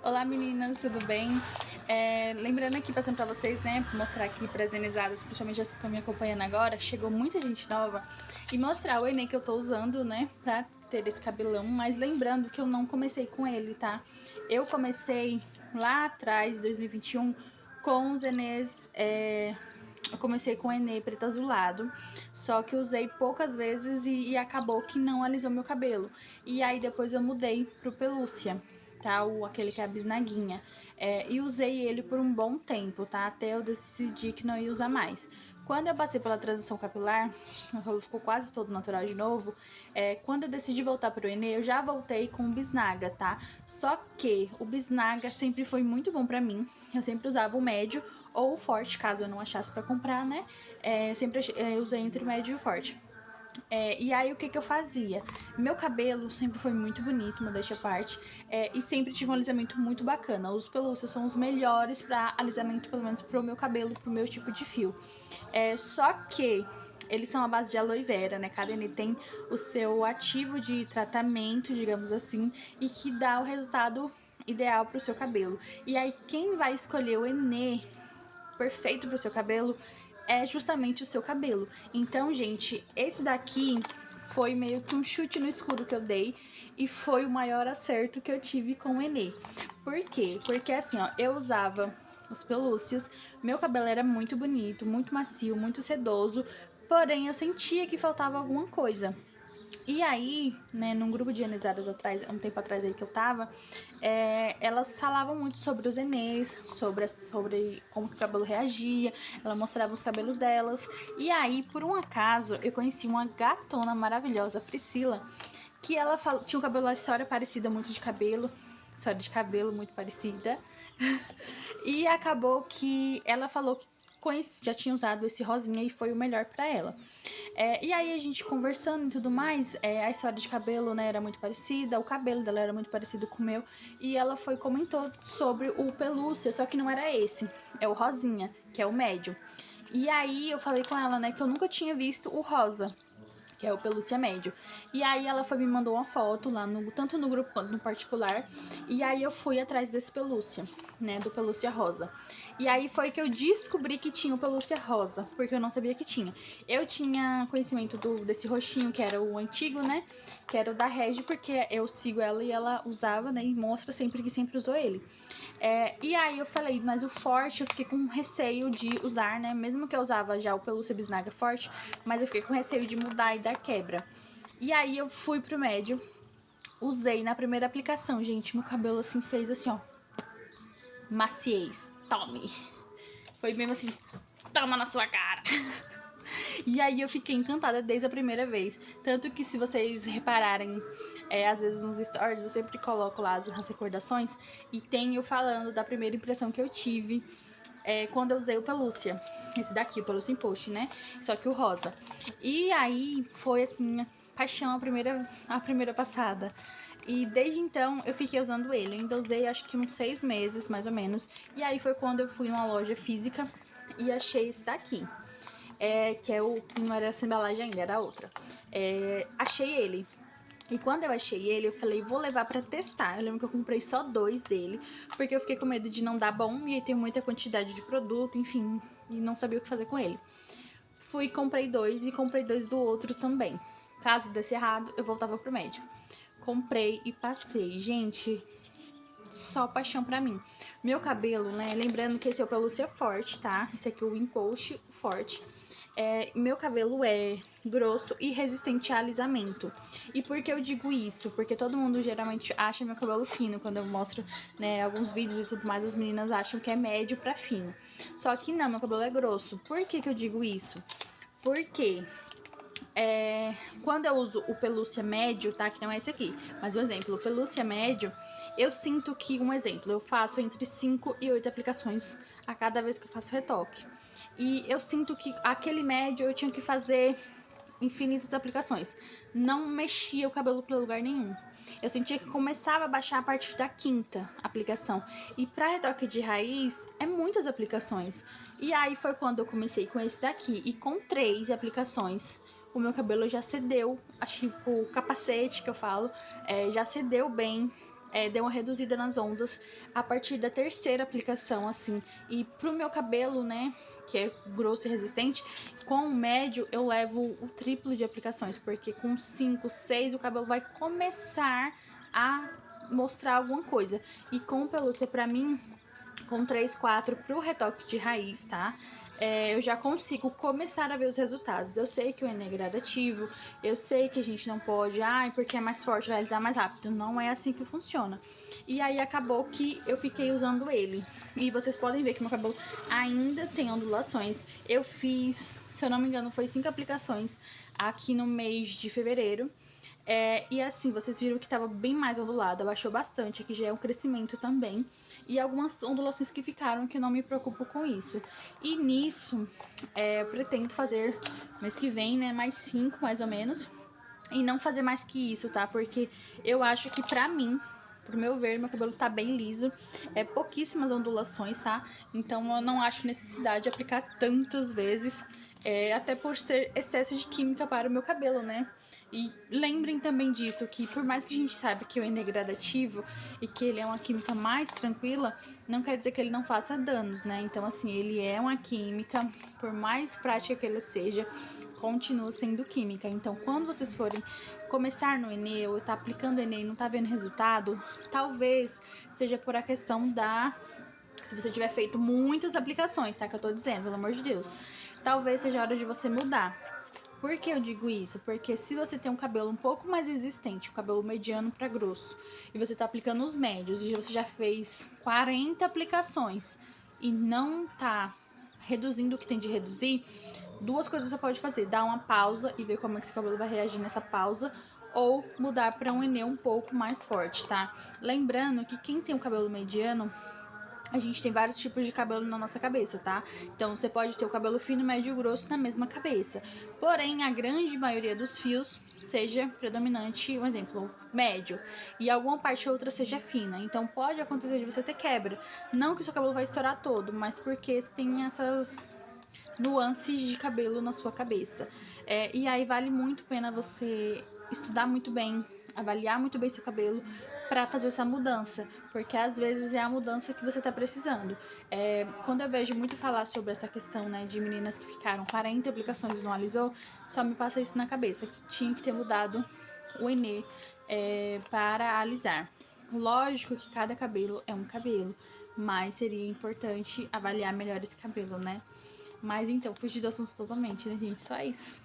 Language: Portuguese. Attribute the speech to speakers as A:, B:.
A: Olá meninas, tudo bem? Lembrando aqui, passando pra vocês, né, mostrar aqui pras enizadas, principalmente as que estão me acompanhando agora, chegou muita gente nova, e mostrar o Enê que eu tô usando, né, pra ter esse cabelão, mas lembrando que eu não comecei com ele, tá? Eu comecei lá atrás, 2021, com os Enês, eu comecei com o Enê preto azulado, só que usei poucas vezes e acabou que não alisou meu cabelo. E aí depois eu mudei pro pelúcia, tá? Aquele que é a bisnaguinha. E usei ele por um bom tempo, tá? Até eu decidir que não ia usar mais. Quando eu passei pela transição capilar, meu cabelo ficou quase todo natural de novo. Quando eu decidi voltar pro Enê, eu já voltei com o bisnaga, tá? Só que o bisnaga sempre foi muito bom pra mim. Eu sempre usava o médio ou o forte, caso eu não achasse pra comprar, né? Sempre usei entre o médio e o forte. E aí o que eu fazia? Meu cabelo sempre foi muito bonito, modéstia à parte, e sempre tive um alisamento muito bacana. Os pelúcios são os melhores para alisamento, pelo menos pro meu cabelo, pro meu tipo de fio. Só que eles são à base de aloe vera, né? Cada Enê tem o seu ativo de tratamento, digamos assim, e que dá o resultado ideal pro seu cabelo. E aí quem vai escolher o Enê perfeito pro seu cabelo é justamente o seu cabelo. Então, gente, esse daqui foi meio que um chute no escuro que eu dei e foi o maior acerto que eu tive com o Enê. Por quê? Porque assim, ó, eu usava os pelúcios, meu cabelo era muito bonito, muito macio, muito sedoso, porém eu sentia que faltava alguma coisa. E aí, né, num grupo de enizadas atrás, um tempo atrás aí que eu tava, elas falavam muito sobre os Enês, sobre como que o cabelo reagia, ela mostrava os cabelos delas. E aí, por um acaso, eu conheci uma gatona maravilhosa, Priscila, que ela tinha um cabelo, a história parecida muito de cabelo, história de cabelo muito parecida. E acabou que ela falou que já tinha usado esse rosinha e foi o melhor pra ela. E aí a gente conversando e tudo mais, a história de cabelo, né, era muito parecida, o cabelo dela era muito parecido com o meu, e ela comentou sobre o pelúcia, só que não era esse, é o rosinha, que é o médio. E aí eu falei com ela, né, que eu nunca tinha visto o rosa, que é o pelúcia médio. E aí ela me mandou uma foto lá, tanto no grupo quanto no particular. E aí eu fui atrás desse pelúcia, né, do pelúcia rosa. E aí foi que eu descobri que tinha o pelúcia rosa, porque eu não sabia que tinha. Eu tinha conhecimento desse roxinho, que era o antigo, né, que era o da Regi, porque eu sigo ela e ela usava, né, e mostra sempre que sempre usou ele. E aí eu falei, mas o forte eu fiquei com receio de usar, né? Mesmo que eu usava já o pelúcia bisnaga forte, mas eu fiquei com receio de mudar e dar quebra. E aí eu fui pro médio, usei na primeira aplicação, gente, meu cabelo assim fez assim, ó, maciez, tome. Foi mesmo assim, toma na sua cara. E aí eu fiquei encantada desde a primeira vez. Tanto que se vocês repararem, às vezes nos stories, eu sempre coloco lá as recordações e tem eu falando da primeira impressão que eu tive quando eu usei o pelúcia. Esse daqui, o pelúcia em post, né? Só que o rosa. E aí foi assim, paixão a primeira passada. E desde então eu fiquei usando ele. Eu ainda usei acho que uns 6 meses, mais ou menos. E aí foi quando eu fui numa loja física e achei esse daqui. Que é o. Não era essa embalagem ainda, era outra. Achei ele. E quando eu achei ele, eu falei, vou levar pra testar. Eu lembro que eu comprei só 2 dele, porque eu fiquei com medo de não dar bom e tem muita quantidade de produto, enfim, e não sabia o que fazer com ele. Fui, comprei 2 e comprei 2 do outro também. Caso desse errado, eu voltava pro médico. Comprei e passei. Gente, só paixão pra mim. Meu cabelo, né? Lembrando que esse é o pelúcia forte, tá? Esse aqui é o Impost forte. Meu cabelo é grosso e resistente a alisamento. E por que eu digo isso? Porque todo mundo geralmente acha meu cabelo fino. Quando eu mostro, né, alguns vídeos e tudo mais, as meninas acham que é médio pra fino. Só que não, meu cabelo é grosso. Por que eu digo isso? Porque quando eu uso o pelúcia médio, tá? Que não é esse aqui, mas um exemplo, o pelúcia médio, eu sinto que, um exemplo, eu faço entre 5 e 8 aplicações a cada vez que eu faço retoque. E eu sinto que aquele médio eu tinha que fazer infinitas aplicações. Não mexia o cabelo para lugar nenhum. Eu sentia que começava a baixar a partir da 5ª aplicação. E para retoque de raiz, é muitas aplicações. E aí foi quando eu comecei com esse daqui. E com 3 aplicações, o meu cabelo já cedeu. Tipo, o capacete que eu falo, já cedeu bem. deu uma reduzida nas ondas a partir da terceira aplicação, assim. E pro meu cabelo, né, que é grosso e resistente, com o médio eu levo o triplo de aplicações, porque com 5, 6 o cabelo vai começar a mostrar alguma coisa. E com pelúcia, pra mim, com 3, 4 pro retoque de raiz, tá? Eu já consigo começar a ver os resultados. Eu sei que o Enê é gradativo, eu sei que a gente não pode, porque é mais forte, vai alisar mais rápido. Não é assim que funciona. E aí acabou que eu fiquei usando ele. E vocês podem ver que meu cabelo ainda tem ondulações. Eu fiz, se eu não me engano, foi 5 aplicações aqui no mês de fevereiro. E assim, vocês viram que tava bem mais ondulado, abaixou bastante, aqui já é um crescimento também. E algumas ondulações que ficaram, que eu não me preocupo com isso. E nisso, eu pretendo fazer mês que vem, né, mais 5 mais ou menos. E não fazer mais que isso, tá? Porque eu acho que pra mim, pro meu ver, meu cabelo tá bem liso. Pouquíssimas ondulações, tá? Então eu não acho necessidade de aplicar tantas vezes. Até por ser excesso de química para o meu cabelo, né? E lembrem também disso, que por mais que a gente saiba que o Enê é gradativo e que ele é uma química mais tranquila, não quer dizer que ele não faça danos, né? Então, assim, ele é uma química, por mais prática que ele seja, continua sendo química. Então, quando vocês forem começar no Enê ou tá aplicando o Enê e não tá vendo resultado, talvez seja por a questão se você tiver feito muitas aplicações, tá? Que eu tô dizendo, pelo amor de Deus. Talvez seja a hora de você mudar. Por que eu digo isso? Porque se você tem um cabelo um pouco mais resistente, um cabelo mediano para grosso, e você tá aplicando os médios, e você já fez 40 aplicações e não tá reduzindo o que tem de reduzir, duas coisas você pode fazer: dar uma pausa e ver como é que seu cabelo vai reagir nessa pausa, ou mudar para um Enê um pouco mais forte, tá? Lembrando que quem tem um cabelo mediano, a gente tem vários tipos de cabelo na nossa cabeça, tá? Então você pode ter o cabelo fino, médio e grosso na mesma cabeça. Porém, a grande maioria dos fios seja predominante, um exemplo, médio, e alguma parte ou outra seja fina. Então pode acontecer de você ter quebra. Não que o seu cabelo vai estourar todo, mas porque tem essas nuances de cabelo na sua cabeça. E aí vale muito a pena você estudar muito bem, avaliar muito bem seu cabelo para fazer essa mudança, porque às vezes é a mudança que você tá precisando. Quando eu vejo muito falar sobre essa questão, né, de meninas que ficaram 40 aplicações e não alisou, só me passa isso na cabeça, que tinha que ter mudado o Enê para alisar. Lógico que cada cabelo é um cabelo, mas seria importante avaliar melhor esse cabelo, né? Mas então, fugi do assunto totalmente, né, gente? Só isso.